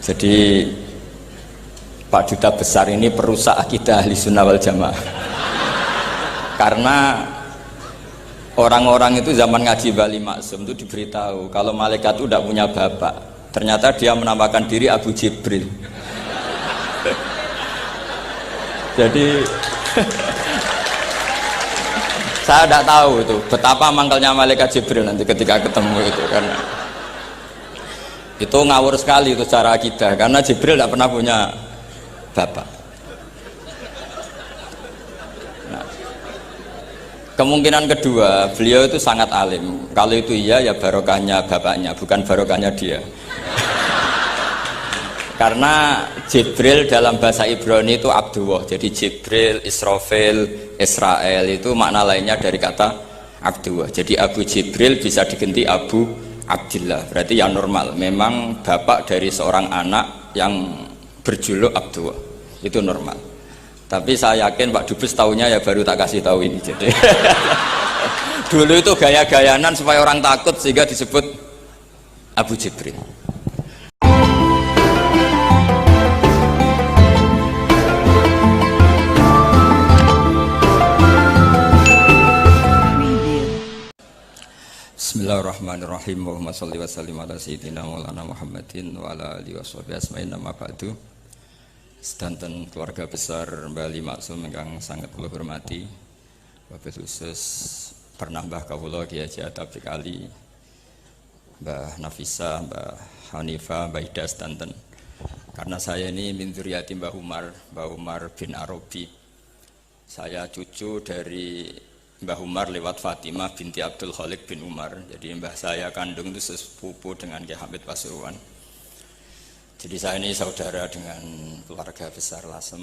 Jadi Pak Duta Besar ini perusak akidah Ahli Sunnah wal Jamaah. Karena orang-orang itu zaman ngaji Bali Maksum itu diberitahu kalau malaikat itu tidak punya bapak. Ternyata dia menamakan diri Abu Jibril. Jadi saya tidak tahu itu betapa mangkalnya malaikat Jibril nanti ketika ketemu itu, karena itu ngawur sekali itu secara akidah, karena Jibril tidak pernah punya bapak. Nah, kemungkinan kedua, beliau itu sangat alim. Kalau itu iya ya barokahnya bapaknya, bukan barokahnya dia. Karena Jibril dalam bahasa Ibrani itu Abdullah. Jadi Jibril, Israfil, Israel itu makna lainnya dari kata Abdullah. Jadi Abu Jibril bisa diganti Abu Abdillah. Berarti ya normal. Memang bapak dari seorang anak yang berjuluk Abdullah itu normal. Tapi saya yakin Pak Dubes tahunya ya baru tak kasih tahu ini. Jadi dulu itu gaya-gayanan supaya orang takut sehingga disebut Abu Jibril. Bismillahirrahmanirrahim. Allahumma sholli wa sallim ala sayyidina Maulana Muhammadin wa ala alihi washabihi asma'in nama ba'du. Sedanten keluarga besar Bali Maksum yang sangat kula hormati, wabil khusus pernah Mbah kawula Kiai Haji Atabik Ali, Mbah Nafisa, Mbah Hanifah, Mbah Ida sedanten. Karena saya ini min dzurriyyati Mbah Umar bin Arabi. Saya cucu dari Mbah Umar lewat Fatimah binti Abdul Khalik bin Umar. Jadi mbah saya kandung itu sepupu dengan Kiai Hamid Pasuruan. Jadi saya ini saudara dengan keluarga besar Lasem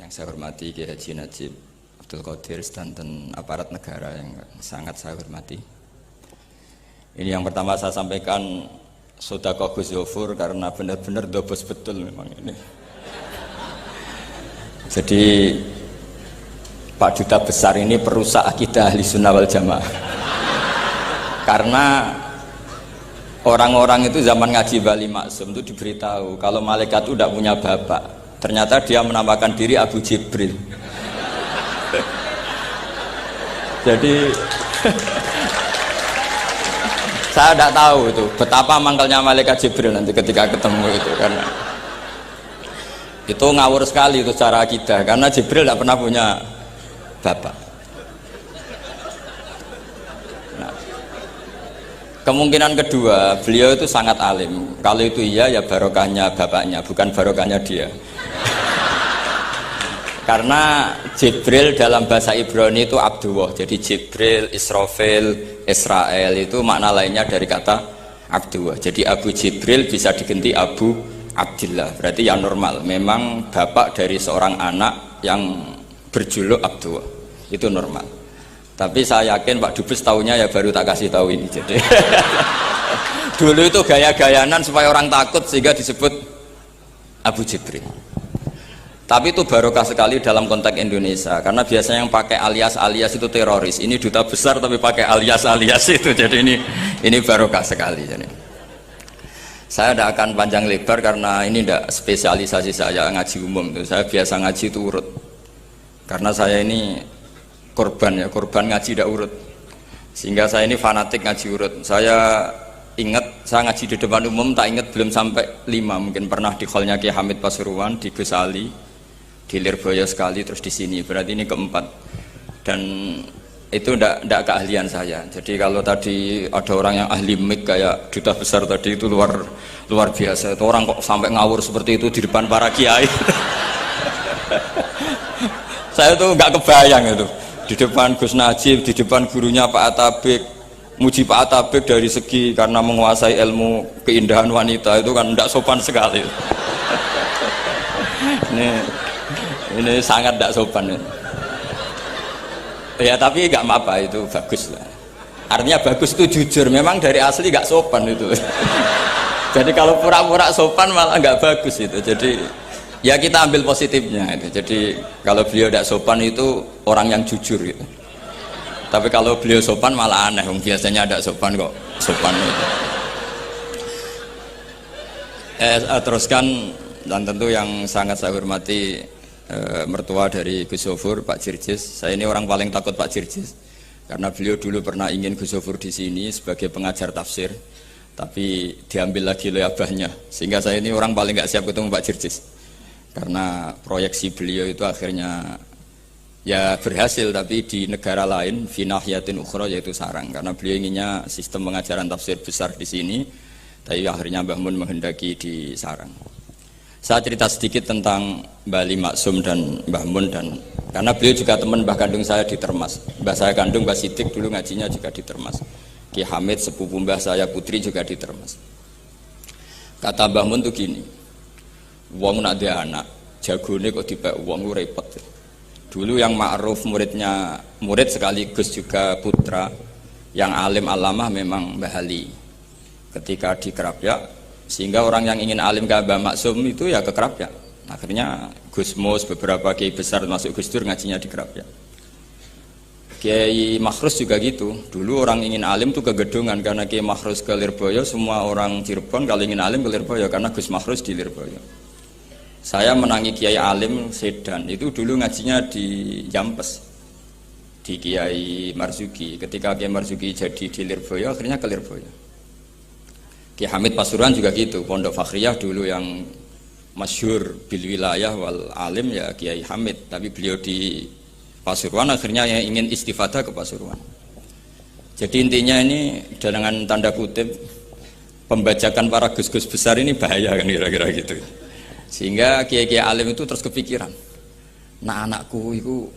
yang saya hormati, Kiai Haji Najib Abdul Qadir dan aparat negara yang sangat saya hormati. Ini yang pertama saya sampaikan sedekah Gus Zofur karena benar-benar dobos betul memang ini. Jadi Pak Duta Besar ini perusak akidah Ahli Sunnah wal Jamaah. Karena orang-orang itu zaman ngaji Bali Maksum itu diberitahu kalau malaikat itu tidak punya bapak. Ternyata dia menamakan diri Abu Jibril. Jadi saya tidak tahu itu betapa mangkalnya malaikat Jibril nanti ketika ketemu itu, karena itu ngawur sekali itu secara akidah, karena Jibril tidak pernah punya bapak. Nah, kemungkinan kedua, beliau itu sangat alim. Kalau itu iya ya barokahnya bapaknya, bukan barokahnya dia. Karena Jibril dalam bahasa Ibrani itu Abdullah. Jadi Jibril, Israfil, Israel itu makna lainnya dari kata Abdullah. Jadi Abu Jibril bisa diganti Abu Abdillah. Berarti ya normal. Memang bapak dari seorang anak yang berjuluk Abdullah itu normal. Tapi saya yakin Pak Dubes tahunya ya baru tak kasih tahu ini. Jadi dulu itu gaya-gayanan supaya orang takut sehingga disebut Abu Jibril. Tapi itu barokah sekali dalam konteks Indonesia, karena biasanya yang pakai alias-alias itu teroris. Ini duta besar tapi pakai alias-alias itu. Jadi ini barokah sekali. Jadi saya tidak akan panjang lebar karena ini tidak spesialisasi saya ngaji umum. Saya biasa ngaji itu urut. Karena saya ini korban ngaji tidak urut, sehingga saya ini fanatik ngaji urut. Saya ingat saya ngaji di depan umum tak ingat belum sampai 5, mungkin pernah di hallnya Kiai Hamid Pasuruan, di Gus Ali, di Lirboyo sekali, terus di sini, berarti ini keempat. Dan itu tidak keahlian saya. Jadi kalau tadi ada orang yang ahli mik kayak Duta Besar tadi itu luar biasa. Itu orang kok sampai ngawur seperti itu di depan para kiai. Saya tuh nggak kebayang itu di depan Gus Najib, di depan gurunya Pak Atabik, muji Pak Atabik dari segi karena menguasai ilmu keindahan wanita itu kan tidak sopan sekali. ini sangat tidak sopan. Ya tapi nggak apa-apa, itu bagus lah. Artinya bagus itu jujur, memang dari asli nggak sopan itu. Jadi kalau pura-pura sopan malah nggak bagus itu. Jadi ya kita ambil positifnya itu. Jadi kalau beliau tidak sopan itu orang yang jujur gitu. Tapi kalau beliau sopan malah aneh. Biasanya tidak sopan kok sopan itu. Teruskan, dan tentu yang sangat saya hormati mertua dari Gus Sofur, Pak Jirjis. Saya ini orang paling takut Pak Jirjis karena beliau dulu pernah ingin Gus Sofur di sini sebagai pengajar tafsir, tapi diambil lagi oleh abahnya, sehingga saya ini orang paling nggak siap ketemu Pak Jirjis karena proyeksi beliau itu akhirnya ya berhasil, tapi di negara lain, finahyatin ukhra, yaitu sarang, karena beliau inginnya sistem pengajaran tafsir besar di sini, tapi akhirnya Mbah Mun menghendaki di sarang. Saya cerita sedikit tentang Mbah Ali Maksum dan Mbah Mun, dan karena beliau juga teman Mbah kandung saya di Termas. Mbah saya kandung Mbah Sidik dulu ngajinya juga di Termas. Ki Hamid sepupu Mbah saya putri juga di Termas. Kata Mbah Mun tuh gini, wong nak dia anak jagone kok dipek wong repot. Dulu yang ma'ruf murid sekaligus juga putra yang alim alamah memang Mbah Ali. Ketika di Kerapyak, sehingga orang yang ingin alim ke Mbah Maksum itu ya ke Kerapyak. Akhirnya Gus Mus, beberapa kiai besar masuk Gus Dur ngajinya di Kerapyak. Kiai Makhrus juga gitu. Dulu orang ingin alim tuh ke Gedongan, karena Kiai Makhrus ke Lirboyo, semua orang Cirebon kalau ingin alim ke Lirboyo karena Gus Makhrus di Lirboyo. Saya menangi Kiai alim Sedan, itu dulu ngajinya di Jampes, di Kiai Marzuki. Ketika Kiai Marzuki jadi di Lirboyo, akhirnya ke Lirboyo. Kiai Hamid Pasuruan juga gitu, Pondok Fakhriyah dulu yang masyhur bil wilayah wal alim ya Kiai Hamid, tapi beliau di Pasuruan akhirnya yang ingin istifadah ke Pasuruan. Jadi intinya ini dengan tanda kutip pembajakan para gus-gus besar ini bahaya kan kira-kira gitu. Sehingga kiai-kiai alim itu terus kepikiran, nah anakku itu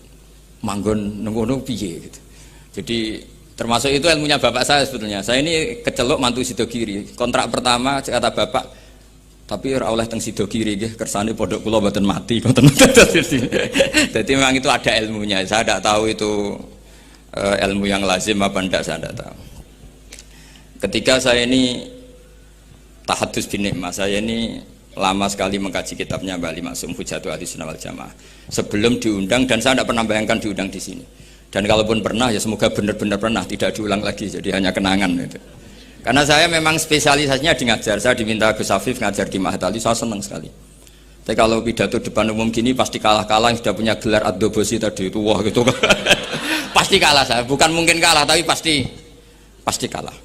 manggon nunggu piye gitu. Jadi termasuk itu ilmunya bapak saya sebetulnya. Saya ini kecelok mantu Sidogiri. Kontrak pertama kata bapak, tapi ora oleh teng Sidogiri nggih, kersane pondok kula mboten mati. Jadi memang itu ada ilmunya. Saya tidak tahu itu ilmu yang lazim apa enggak, saya tidak tahu. Ketika saya ini tahadus bin nikmah, saya ini lama sekali mengkaji kitabnya Mbah Ali Maksum Hujatul Ahlussunnah wal Jamaah sebelum diundang, dan saya tidak pernah bayangkan diundang di sini. Dan kalaupun pernah ya semoga benar-benar pernah, tidak diulang lagi, jadi hanya kenangan gitu. Karena saya memang spesialisasinya di ngajar. Saya diminta Gus Afif ngajar di Mahat Ali, saya senang sekali. Tapi kalau pidato depan umum gini pasti kalah-kalah yang sudah punya gelar ad-dobosi tadi itu, wah gitu. Pasti kalah saya, bukan mungkin kalah tapi pasti kalah.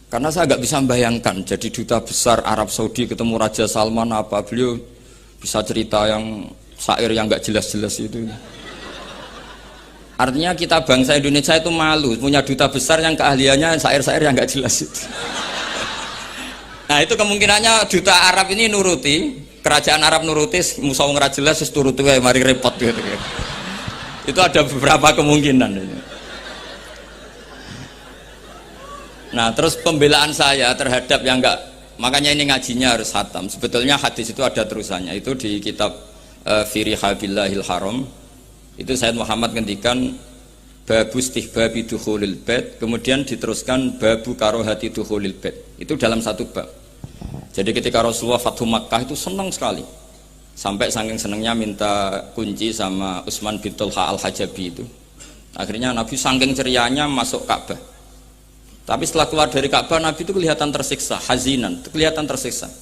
Karena saya nggak bisa membayangkan jadi duta besar Arab Saudi ketemu Raja Salman apa, beliau bisa cerita yang syair yang nggak jelas-jelas itu. Artinya kita bangsa Indonesia itu malu punya duta besar yang keahliannya syair-syair yang nggak jelas itu. Nah itu kemungkinannya duta Arab ini nuruti, kerajaan Arab nuruti, musuh nggak jelas terus turuti mari repot gitu. Itu ada beberapa kemungkinan. Nah terus pembelaan saya terhadap yang enggak, makanya ini ngajinya harus khatam. Sebetulnya hadis itu ada terusannya, itu di kitab Firiha Billahil Haram. Itu Sayyid Muhammad ngendikan babu istihbabi dukhulil bait, kemudian diteruskan babu karohati dukhulil bait. Itu dalam satu bab. Jadi ketika Rasulullah Fathu Makkah itu senang sekali, sampai saking senangnya minta kunci sama Utsman bin Talha al-Hajabi itu. Akhirnya Nabi saking cerianya masuk Ka'bah. Tapi setelah keluar dari Ka'bah, Nabi itu kelihatan tersiksa, hazinan, kelihatan tersiksa.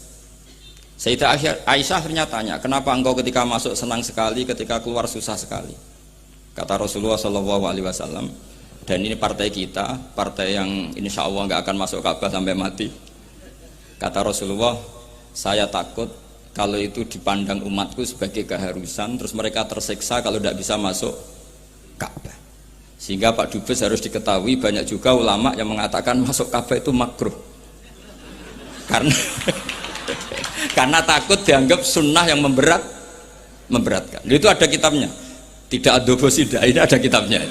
Sayyidah Aisyah akhirnya tanya, kenapa engkau ketika masuk senang sekali, ketika keluar susah sekali? Kata Rasulullah SAW, dan ini partai kita, partai yang insya Allah nggak akan masuk Ka'bah sampai mati. Kata Rasulullah, saya takut kalau itu dipandang umatku sebagai keharusan, terus mereka tersiksa kalau tidak bisa masuk Ka'bah. Sehingga Pak Dubes harus diketahui, banyak juga ulama yang mengatakan masuk Ka'bah itu makruh. Karena takut dianggap sunnah yang memberatkan. Itu ada kitabnya. Tidak adobosida, ini ada kitabnya.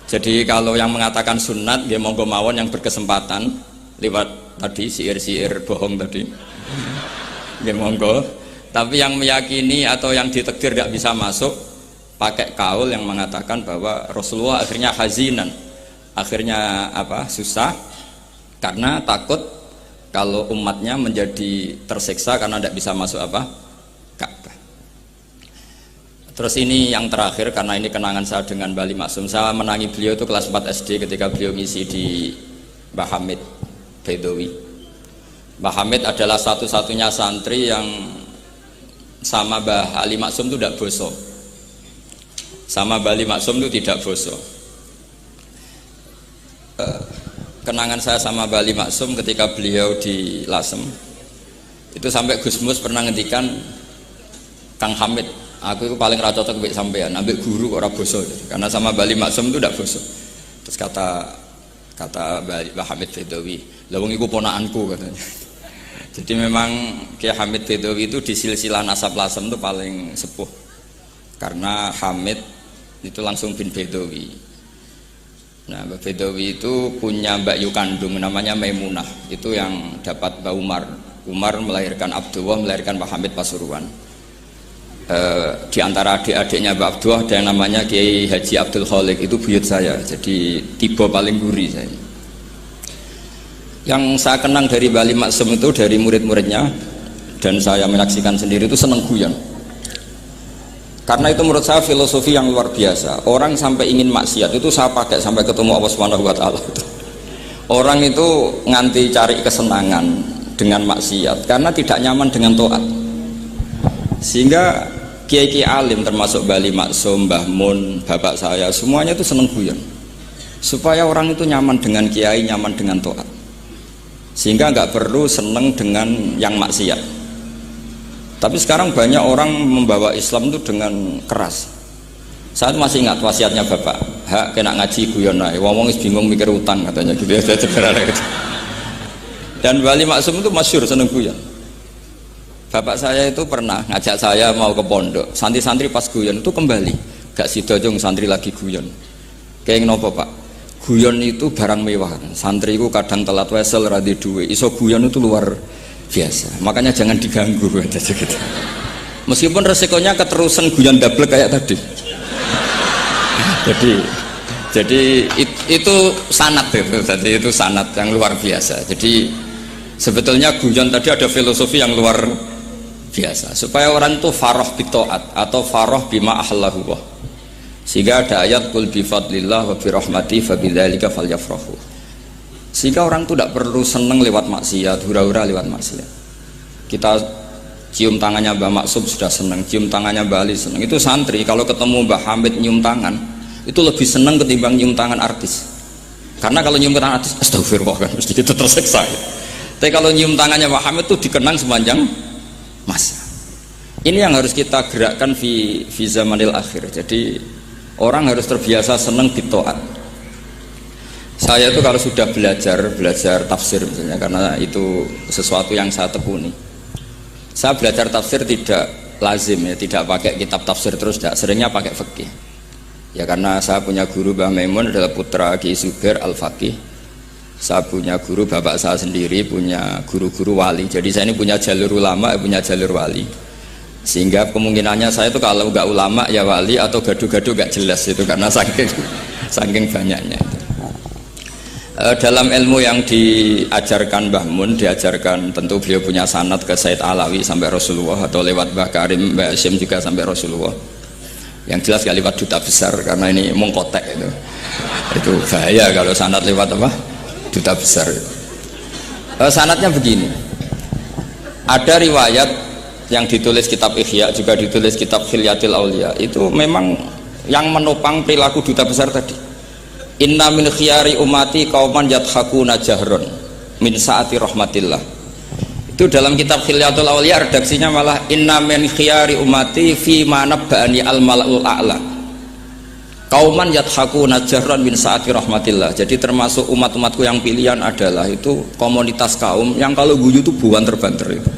Jadi kalau yang mengatakan sunnat, dia monggo mawon yang berkesempatan lewat tadi siir-siir bohong tadi. Dia monggo. Tapi yang meyakini atau yang ditakdir tidak bisa masuk, pakai kaul yang mengatakan bahwa Rasulullah akhirnya hazinan, akhirnya susah karena takut kalau umatnya menjadi tersiksa karena tidak bisa masuk Ka'bah. Terus ini yang terakhir, karena ini kenangan saya dengan Mbah Ali Maksum. Saya menangi beliau itu kelas 4 SD ketika beliau ngisi di Mbah Hamid Bedowi. Mbah Hamid adalah satu-satunya santri yang sama Mbah Ali Maksum itu tidak boso. Sama Mbah Ali Maksum itu tidak boso. Kenangan saya sama Mbah Ali Maksum ketika beliau di Lasem itu sampai Gus Mus pernah ngendikan, Kang Hamid, aku itu paling ra cocok mbek sampean, ambek guru kok ora boso. Karena sama Mbah Ali Maksum itu tidak boso. Terus kata Mbah Hamid Bedawi, "Lah wong iku ponakanku," katanya. Jadi memang Kiai Hamid Bedawi itu di silsilah nasab Lasem itu paling sepuh. Karena Hamid itu langsung bin Bedawi. Nah, Mbak Bedawi itu punya Mbak Yu kandung namanya Maimunah. Itu yang dapat Mbak Umar. Umar melahirkan Abdullah, melahirkan Mbak Hamid Pasuruan. Di antara adik-adiknya Mbak Abdullah ada yang namanya Kiai Haji Abdul Khalik, itu buyut saya. Jadi tiba paling guri saya. Yang saya kenang dari Mbah Ali Maksum itu dari murid-muridnya, dan saya menyaksikan sendiri, itu seneng guyon. Karena itu menurut saya filosofi yang luar biasa. Orang sampai ingin maksiat itu saya pakai sampai ketemu Allah Subhanahu wa taala. Orang itu nganti cari kesenangan dengan maksiat karena tidak nyaman dengan taat. Sehingga kiai-kiai alim termasuk Mbah Ali Maksum, Mbah Mun, bapak saya, semuanya itu seneng guyon. Supaya orang itu nyaman dengan kiai, nyaman dengan taat. Sehingga nggak perlu seneng dengan yang maksiat. Tapi sekarang banyak orang membawa Islam itu dengan keras. Saya masih ingat wasiatnya bapak, hak kena ngaji guyon ae, wong wis bingung mikir utang katanya gitu ya. Dan Mbah Ali Maksum itu masyhur seneng guyon. Bapak saya itu pernah ngajak saya mau ke pondok, santri-santri pas guyon itu kembali, gak sida jong santri lagi guyon. Kayak nopo Pak? Guyon itu barang mewah. Santri itu kadang telat wesel ra duwe, iso guyon itu luar biasa, makanya jangan diganggu gitu. Meskipun resikonya keterusan guyon double kayak tadi. jadi itu sanad itu, jadi itu sanad yang luar biasa. Jadi sebetulnya guyon tadi ada filosofi yang luar biasa supaya orang itu farah bitaat atau farah bima ahallahu. Sehingga ada ayat qul bi fadlillah wa bi rahmati fa bidzalika falyafrahu. Sehingga orang itu tidak perlu seneng lewat maksiat, hura-hura lewat maksiat. Kita cium tangannya Mbah Maksum sudah seneng, cium tangannya Mbah Ali seneng. Itu santri kalau ketemu Mbah Hamid nyium tangan, itu lebih seneng ketimbang nyium tangan artis. Karena kalau nyium tangan artis, astagfirullah kan, mesti itu tersiksa. Tapi kalau nyium tangannya Mbah Hamid itu dikenang sepanjang masa. Ini yang harus kita gerakkan fi zamanil akhir. Jadi orang harus terbiasa seneng bitaat. Saya itu kalau sudah belajar tafsir misalnya, karena itu sesuatu yang saya tekuni. Saya belajar tafsir tidak lazim ya, tidak pakai kitab tafsir terus, tidak, seringnya pakai fikih. Ya karena saya punya guru Mbah Maimun adalah putra Ki Zubair Al-Faqih. Saya punya guru bapak saya sendiri, punya guru-guru wali. Jadi saya ini punya jalur ulama, punya jalur wali. Sehingga kemungkinannya saya itu kalau nggak ulama ya wali atau gaduh-gaduh nggak jelas itu karena saking banyaknya itu. Dalam ilmu yang diajarkan Mbah Mun, diajarkan tentu beliau punya sanad ke Said Alawi sampai Rasulullah, atau lewat Mbah Karim, Mbah Hashim juga sampai Rasulullah. Yang jelas gak lewat duta besar karena ini mengkotek itu bahaya kalau sanad lewat apa? Duta besar. Sanadnya begini, ada riwayat yang ditulis kitab Ihya, juga ditulis kitab Khilyatil Aulia, itu memang yang menopang perilaku duta besar tadi. Inna min khiyari umati kauman yadhakuna jahron min saati rahmatillah. Itu dalam kitab Khilyatul Aulia redaksinya malah inna min khiyari umati fi manabbani al malaul a'la kauman yadhakuna jahron min saati rahmatillah. Jadi termasuk umat-umatku yang pilihan adalah itu komunitas kaum yang kalau guyu itu buan terbanter itu.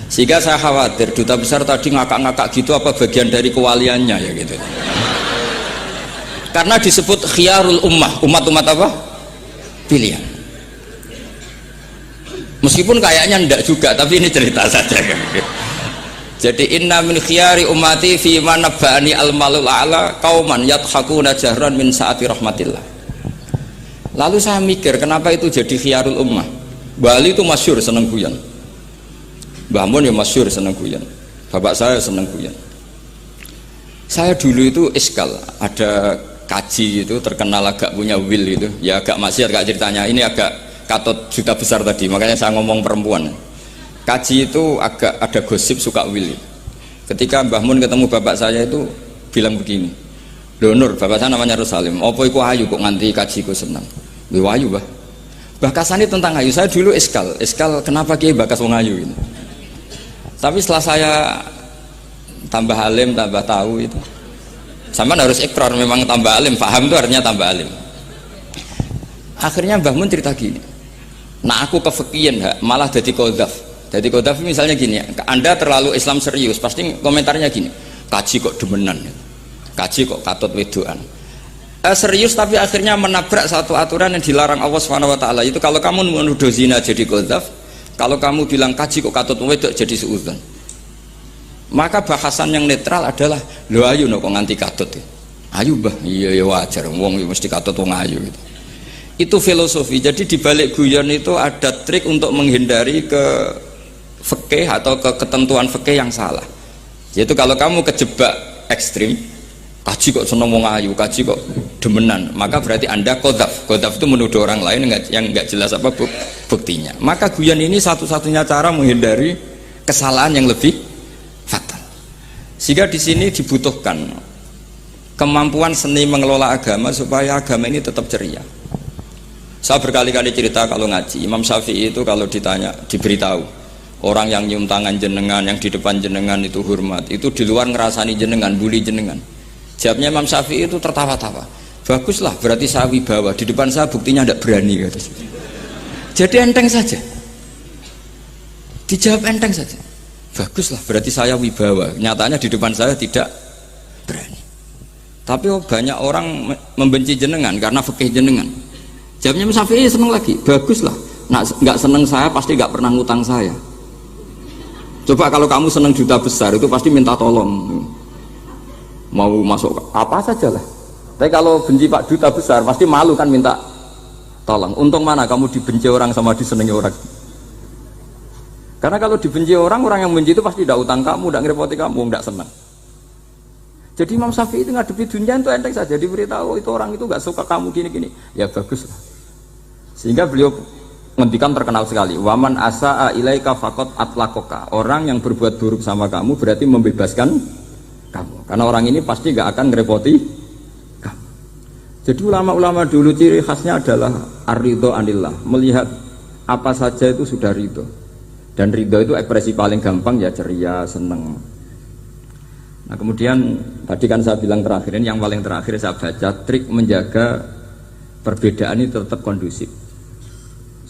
Sehingga saya khawatir duta besar tadi ngakak-ngakak gitu apa bagian dari kewaliannya ya gitu. Karena disebut khiyarul ummah, umat-umat apa? Pilihan. Meskipun kayaknya ndak juga, tapi ini cerita saja kan. Jadi inna min khiyari ummati fi man nabbani al malul a'la qauman yadhakuna jahran min saati rahmatillah. Lalu saya mikir kenapa itu jadi khiyarul ummah. Bali itu masyhur seneng guyon. Mbah Mun ya masyhur seneng guyon. Bapak saya seneng guyon. Saya dulu itu iskal, ada kaji itu terkenal agak punya will itu, ya agak maksiat, agak ceritanya ini agak katut juta besar tadi, makanya saya ngomong perempuan. Kaji itu agak ada gosip suka willy. Ketika Mbah Mun ketemu bapak saya itu bilang begini, "Lho Nur, bapak saya namanya Rosalim, apa iku ayu kok nganti kaji ku senang?" "Lho ayu, Mbah." Bahkan tentang ayu, saya dulu eskal kenapa Kiai bakas wong ayu ini. Tapi setelah saya tambah alim, tambah tahu itu, sama harus ikrar memang tambah alim, paham itu artinya tambah alim. Akhirnya Mbah Mun cerita gini, nah aku kefikian malah jadi kodaf. Jadi kodaf misalnya gini, Anda terlalu Islam serius, pasti komentarnya gini, kaji kok demenan, kaji kok katut wedoan. Serius tapi akhirnya menabrak satu aturan yang dilarang Allah SWT. Itu kalau kamu menuduh zina jadi kodaf, kalau kamu bilang kaji kok katut wedok jadi suudzon. Maka bahasan yang netral adalah, lo ayu no kok nganti katut ya. Ayu bah, iya ya wajar, wong mesti katut wong ayu gitu. Itu filosofi. Jadi di balik guyon itu ada trik untuk menghindari ke fikih atau ke ketentuan fikih yang salah. Yaitu kalau kamu kejebak ekstrim, kaji kok seneng wong ayu, kaji kok demenan, maka berarti Anda kodaf. Kodaf itu menuduh orang lain yang nggak jelas apa buktinya. Maka guyon ini satu-satunya cara menghindari kesalahan yang lebih fatal. Sehingga di sini dibutuhkan kemampuan seni mengelola agama supaya agama ini tetap ceria. Saya berkali-kali cerita kalau ngaji, Imam Syafi'i itu kalau ditanya, diberitahu orang yang nyium tangan jenengan, yang di depan jenengan itu hormat, itu di luar ngerasani jenengan, bully jenengan. Jawabnya Imam Syafi'i itu tertawa-tawa, baguslah berarti saya wibawa, di depan saya buktinya tidak berani kata. Jadi enteng saja, dijawab enteng saja, baguslah berarti saya wibawa, nyatanya di depan saya tidak berani. Tapi banyak orang membenci jenengan karena fikih jenengan. Jawabnya Imam Syafi'i seneng lagi, baguslah, nggak seneng saya pasti nggak pernah ngutang saya. Coba kalau kamu seneng juta besar itu pasti minta tolong, mau masuk apa saja lah. Tapi kalau benci Pak duta besar pasti malu kan minta tolong. Untung mana kamu dibenci orang sama disenangi orang. Karena kalau dibenci orang yang benci itu pasti tidak utang kamu, tidak ngerepoti kamu, tidak senang. Jadi Imam Syafi'i itu ngadepi dunia itu enteng saja, diberitahu itu orang itu nggak suka kamu gini-gini, ya bagus lah. Sehingga beliau ngendikan terkenal sekali, waman asa'a ilaika faqad atlakoka, orang yang berbuat buruk sama kamu berarti membebaskan kamu, karena orang ini pasti gak akan ngerepoti kamu. Jadi ulama-ulama dulu ciri khasnya adalah ar-ridho anillah, melihat apa saja itu sudah ridho, dan ridho itu ekspresi paling gampang ya ceria, seneng. Nah kemudian tadi kan saya bilang terakhir ini, yang paling terakhir saya baca trik menjaga perbedaan ini tetap kondusif.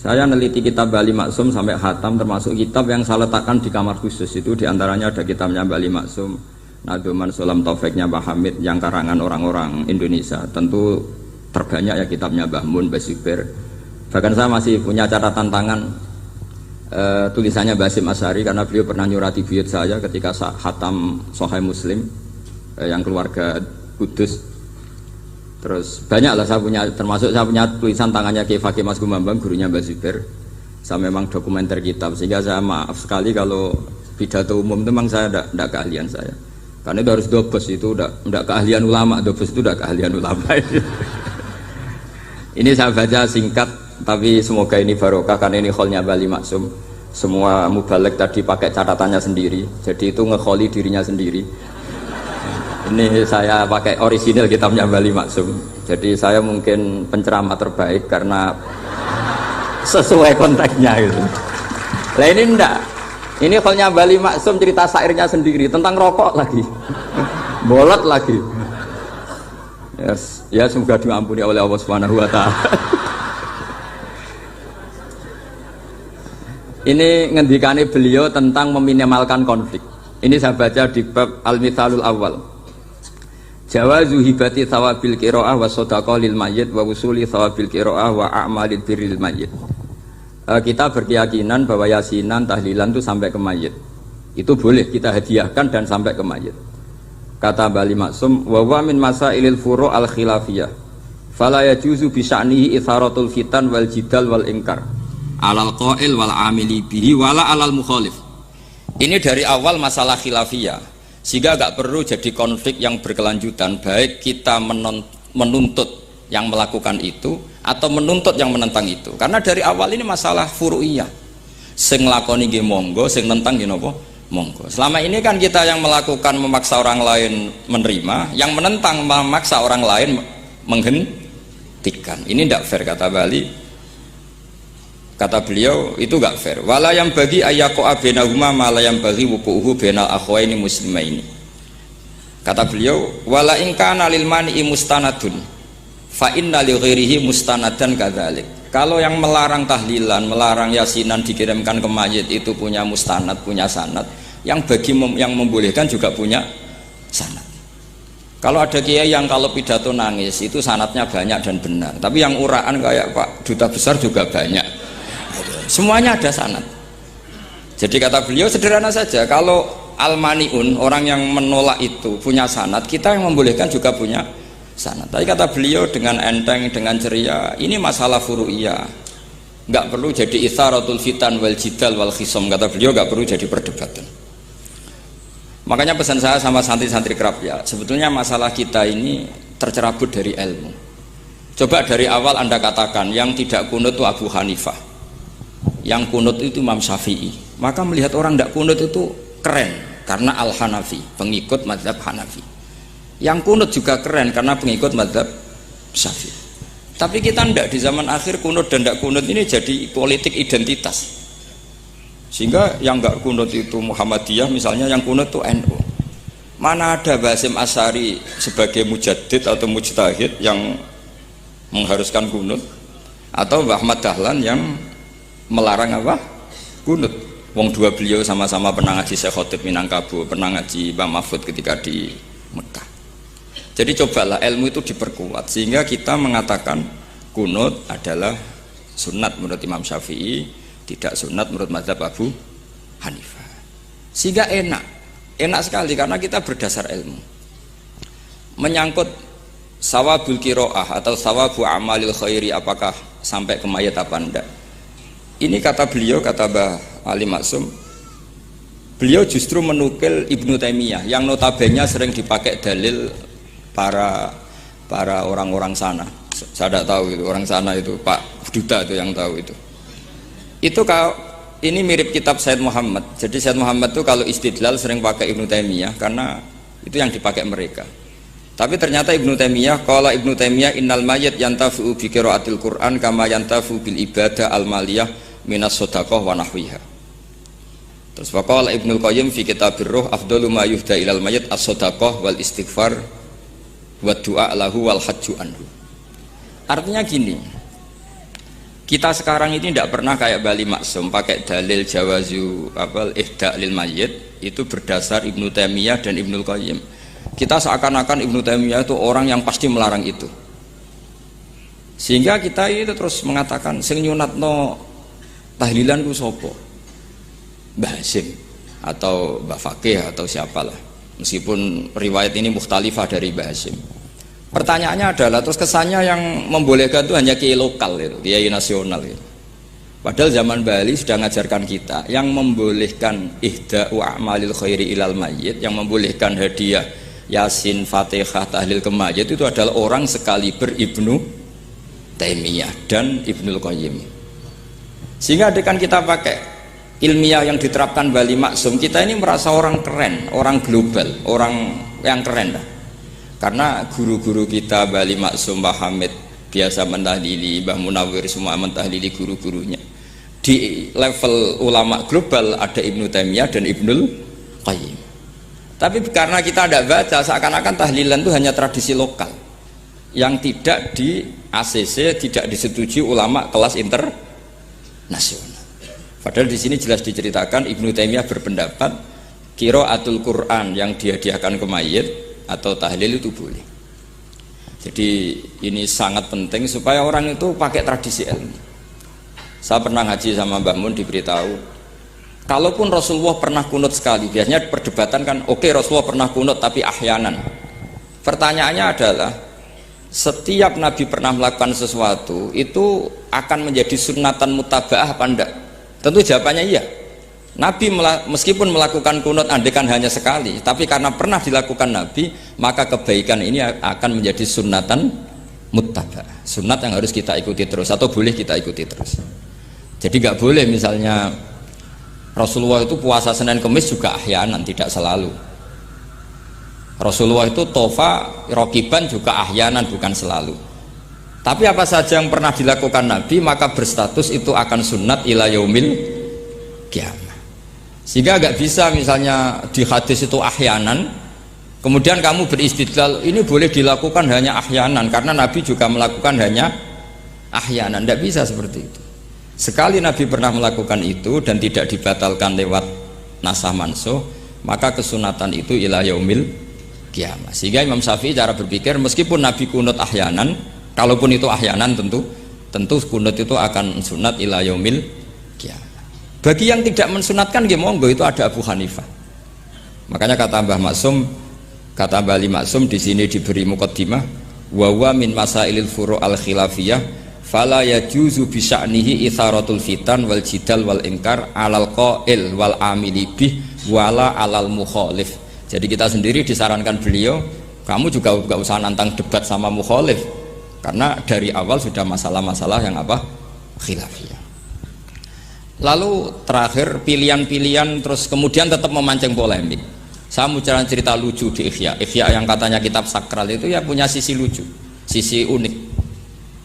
Saya neliti kitab Bali Maksum sampai khatam, termasuk kitab yang saya letakkan di kamar khusus itu diantaranya ada kitabnya Bali Maksum, Nadoman Sulam Taufiknya Mbah Hamid yang karangan orang-orang Indonesia. Tentu terbanyak ya kitabnya Mbah Mun, Mbah Zubair. Bahkan saya masih punya catatan tangan tulisannya Basim Asyari karena beliau pernah nyurati buyut saya ketika khatam Sahih Muslim yang keluarga Kudus. Terus banyak lah saya punya, termasuk saya punya tulisan tangannya Kiai Fakih Mas Gumambang, gurunya Mbak Zubair. Saya memang dokumenter kitab, sehingga saya maaf sekali kalau pidato umum itu memang saya tidak keahlian saya. Karena itu harus dobes, itu tidak keahlian ulama, dobes itu tidak keahlian ulama. Ini saya baca singkat, tapi semoga ini barokah karena ini kholnya Bali Maksum. Semua mubalek tadi pakai catatannya sendiri, jadi itu ngekholi dirinya sendiri. Ini saya pakai orisinil kitabnya Bali Maksum. Jadi saya mungkin penceramah terbaik karena sesuai konteksnya gitu. Lah ini enggak. Ini kholnya Bali Maksum, cerita syairnya sendiri tentang rokok lagi. Bolot lagi. Yes. Ya semoga diampuni oleh Allah Subhanahu wa taala. Ini ngendikane beliau tentang meminimalkan konflik. Ini saya baca di bab Al-Mithalul Awal. Jawazu hibati thawabil qiraah wa shadaqah lil mayyit wa wusuli thawabil qiraah wa a'malid birril mayyit. Kita berkeyakinan bahwa yasinan, tahlilan itu sampai ke mayit. Itu boleh kita hadiahkan dan sampai ke mayit. Kata Bali Maksum, wa huwa min masailil furu' al khilafiyah. Fala yajuzu bi sya'nihi itharatul fitan wal jidal wal inkar. Alal qail wal amili bihi wala alal mukhalif. Ini dari awal masalah khilafiyah. Sehingga gak perlu jadi konflik yang berkelanjutan, baik kita menuntut yang melakukan itu atau menuntut yang menentang itu. Karena dari awal ini masalah furu'iyah. Sing nglakoni nggih monggo, sing nentang nggih napa? Monggo. Selama ini kan kita yang melakukan memaksa orang lain menerima, yang menentang memaksa orang lain menghentikan. Ini tidak fair kata Bali. Kata beliau itu gak fair. Wala yang bagi ayaqa bainahuma ma la yang bagi wuquhu bainal akhwaini muslimaini. Kata beliau, wala in kana lil mani'i mustanadun fa inna li ghairihi mustanadan kadzalik. Kalau yang melarang tahlilan, melarang yasinan dikirimkan ke mayit itu punya mustanad, punya sanad. Yang bagi yang membolehkan juga punya sanad. Kalau ada kiai yang kalau pidato nangis itu sanadnya banyak dan benar. Tapi yang uraan kayak Pak Duta Besar juga banyak. Semuanya ada sanad. Jadi kata beliau sederhana saja, kalau al-mani'un, orang yang menolak itu punya sanad, kita yang membolehkan juga punya sanad. Tapi kata beliau dengan enteng, dengan ceria, ini masalah furu'iyah, nggak perlu jadi itsaratul fitan wal jidal wal khisam. Kata beliau nggak perlu jadi perdebatan. Makanya pesan saya sama santri-santri kerap ya, sebetulnya masalah kita ini tercerabut dari ilmu. Coba dari awal Anda katakan yang tidak kunut itu Abu Hanifah, yang kunut itu Imam Syafi'i, maka melihat orang tidak kunut itu keren karena Al-Hanafi, pengikut mazhab Hanafi. Yang kunut juga keren karena pengikut mazhab Syafi'i. Tapi kita tidak, di zaman akhir kunut dan tidak kunut ini jadi politik identitas. Sehingga yang nggak kunut itu Muhammadiyah misalnya, yang kunut itu NU. Mana ada Basim Asy'ari sebagai mujaddid atau mujtahid yang mengharuskan kunut, atau Ahmad Dahlan yang melarang apa? Kunut. Wong dua beliau sama-sama pernah ngaji Syekh Khotib Minangkabau, pernah ngaji Mbah Mahfud ketika di Mekah. Jadi cobalah ilmu itu diperkuat sehingga kita mengatakan kunut adalah sunat menurut Imam Syafi'i, tidak sunat menurut mazhab Abu Hanifah. Sehingga enak sekali karena kita berdasar ilmu. Menyangkut sawabul qiraah atau sawabu amalil khairi, apakah sampai ke mayat apa enggak? Ini kata beliau, kata Mbah Ali Maksum, beliau justru menukil Ibnu Taimiyah yang notabene sering dipakai dalil para orang-orang sana. Saya tidak tahu itu orang sana itu, Pak Duta itu yang tahu itu. Itu kalau ini mirip kitab Said Muhammad. Jadi Said Muhammad itu kalau istidlal sering pakai Ibnu Taimiyah karena itu yang dipakai mereka. Tapi ternyata Ibnu Taimiyah, qala Ibnu Taimiyah innal mayyit yantafi'u bi qiraatil Qur'an kama yantafi'u bil ibadah al maliyah minas shadaqah wa nahwiha. Terus faqala Ibnu Qayyim fi kitabir ruh afdalu ma yuhda ilal mayyit as-shadaqah wal istighfar wa du'a lahu wal hajju anhu. Artinya gini, kita sekarang ini tidak pernah kayak Bali Maksum pakai dalil jawazu ihda lil mayyit itu berdasar Ibnu Taimiyah dan Ibnu Qayyim. Kita seakan-akan Ibnu Taimiyah itu orang yang pasti melarang itu, sehingga kita itu terus mengatakan sing nyunatno tahlilan ku sopo, Mbah Hasim atau Mbah Fakih atau siapalah, meskipun riwayat ini mukhtalifah dari Mbah Hasim. Pertanyaannya adalah terus kesannya yang membolehkan itu hanya kiai lokal itu, kiai nasional itu. Padahal zaman Bali sudah mengajarkan kita yang membolehkan ihda'u a'malil khairi ilal mayyit, yang membolehkan hadiah Yasin, Fatihah, tahlil ke mayit itu adalah orang sekaliber Ibnu Taimiyah dan Ibnu Qayyim. Sehingga dengan kita pakai ilmiah yang diterapkan Bali Maksum, kita ini merasa orang keren, orang global, orang yang keren dah. Karena guru-guru kita Bali Maksum, Mbah Hamid biasa mentahlili, Mbah Munawir semua mentahlili guru-gurunya. Di level ulama global ada Ibnu Taimiyah dan Ibnu Qayyim. Tapi karena kita tidak baca, seakan-akan tahlilan itu hanya tradisi lokal yang tidak di ACC, tidak disetujui ulama kelas internasional. Padahal di sini jelas diceritakan Ibnu Taimiyah berpendapat qiraatul Quran yang dihadiahkan ke mayit atau tahlil itu boleh. Jadi ini sangat penting supaya orang itu pakai tradisi ilmu. Saya pernah ngaji sama Mbah Mun, diberitahu kalaupun Rasulullah pernah kunut sekali, biasanya perdebatan kan oke, Rasulullah pernah kunut tapi ahyanan. Pertanyaannya adalah setiap Nabi pernah melakukan sesuatu itu akan menjadi sunnatan mutaba'ah apa enggak? Tentu jawabannya iya. Nabi meskipun melakukan kunut andekan hanya sekali, tapi karena pernah dilakukan Nabi, maka kebaikan ini akan menjadi sunnatan muttaba, sunat yang harus kita ikuti terus atau boleh kita ikuti terus. Jadi nggak boleh misalnya Rasulullah itu puasa Senin Kemis juga ahyanan, tidak selalu. Rasulullah itu tofa rokiban juga ahyanan, bukan selalu. Tapi apa saja yang pernah dilakukan Nabi maka berstatus itu akan sunat ila yaumil kiamah. Sehingga nggak bisa misalnya di hadis itu ahyanan, kemudian kamu beristidlal ini boleh dilakukan hanya ahyanan karena Nabi juga melakukan hanya ahyanan. Tidak bisa seperti itu. Sekali Nabi pernah melakukan itu dan tidak dibatalkan lewat nasah mansuh, maka kesunatan itu ila yaumil kiamah. Sehingga Imam Syafi'i cara berpikir meskipun Nabi kunut ahyanan, kalaupun itu ahyanan tentu kunut itu akan sunat ila yaumil kiamah. Bagi yang tidak mensunatkan ya monggo, itu ada Abu Hanifah. Makanya kata Mbah Maksum, kata Mbah Ali Maksum di sini diberi muqaddimah, wa huwa min masailil furu' al khilafiyah fala yajuzu bi sya'nihi itharatul fitan wal jidal wal inkar alal qail wal amili bih wala alal mukhalif. Jadi kita sendiri disarankan beliau, kamu juga gak usah nantang debat sama mukhalif karena dari awal sudah masalah-masalah yang apa? Khilafiyah. Lalu terakhir pilihan-pilihan terus kemudian tetap memancing polemik. Saya mau cerita lucu di Ihya. Ihya yang katanya kitab sakral itu ya punya sisi lucu, sisi unik.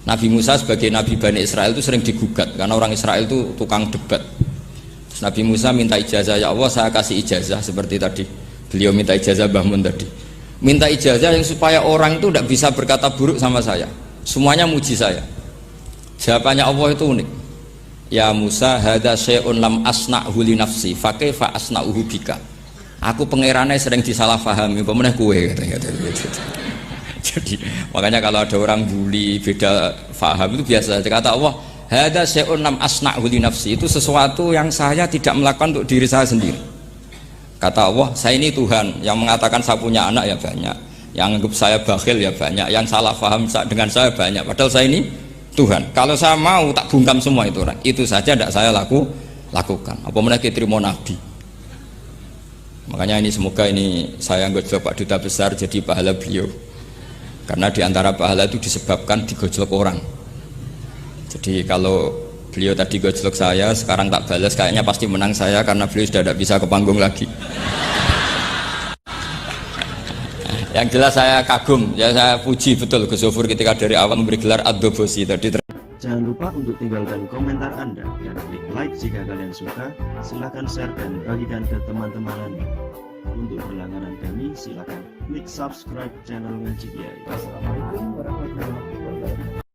Nabi Musa sebagai Nabi Bani Israel itu sering digugat karena orang Israel itu tukang debat. Terus Nabi Musa minta ijazah, ya Allah saya kasih ijazah seperti tadi. Beliau minta ijazah Mbah Mun tadi. Minta ijazah yang supaya orang itu tidak bisa berkata buruk sama saya. Semuanya muji saya. Jawabannya Allah itu unik. Ya Musa hadza syai'un lam asna'hu li nafsi fa kaifa asna'uhu bika. Aku pangerane sering disalahpahami pemeneh kowe katanya. Jadi makanya kalau ada orang bully beda faham itu biasa saja. Kata Allah hadza syai'un lam asna'hu li nafsi, itu sesuatu yang saya tidak melakukan untuk diri saya sendiri. Kata Allah saya ini Tuhan yang mengatakan saya punya anak ya banyak, yang anggap saya bakhil ya banyak, yang salah paham dengan saya banyak, padahal saya ini Tuhan. Kalau saya mau tak bungkam semua itu orang. Itu saja tidak saya lakukan. Apa menaiki terima Nabi. Makanya ini semoga ini saya gojlok Pak Duta Besar jadi pahala beliau. Karena diantara pahala itu disebabkan digojlok orang. Jadi kalau beliau tadi gojlok saya, sekarang tak balas kayaknya pasti menang saya karena beliau sudah tidak bisa ke panggung lagi. Yang jelas saya kagum, ya saya puji betul Gus Zofur ketika dari awal memberi gelar Ad-Dobosi tadi. Jangan lupa untuk tinggalkan komentar Anda dan klik like jika kalian suka. Silahkan share dan bagikan ke teman-teman Anda. Untuk berlangganan kami, silakan klik subscribe channel Ngaji Kiai. Wassalamualaikum warahmatullahi wabarakatuh.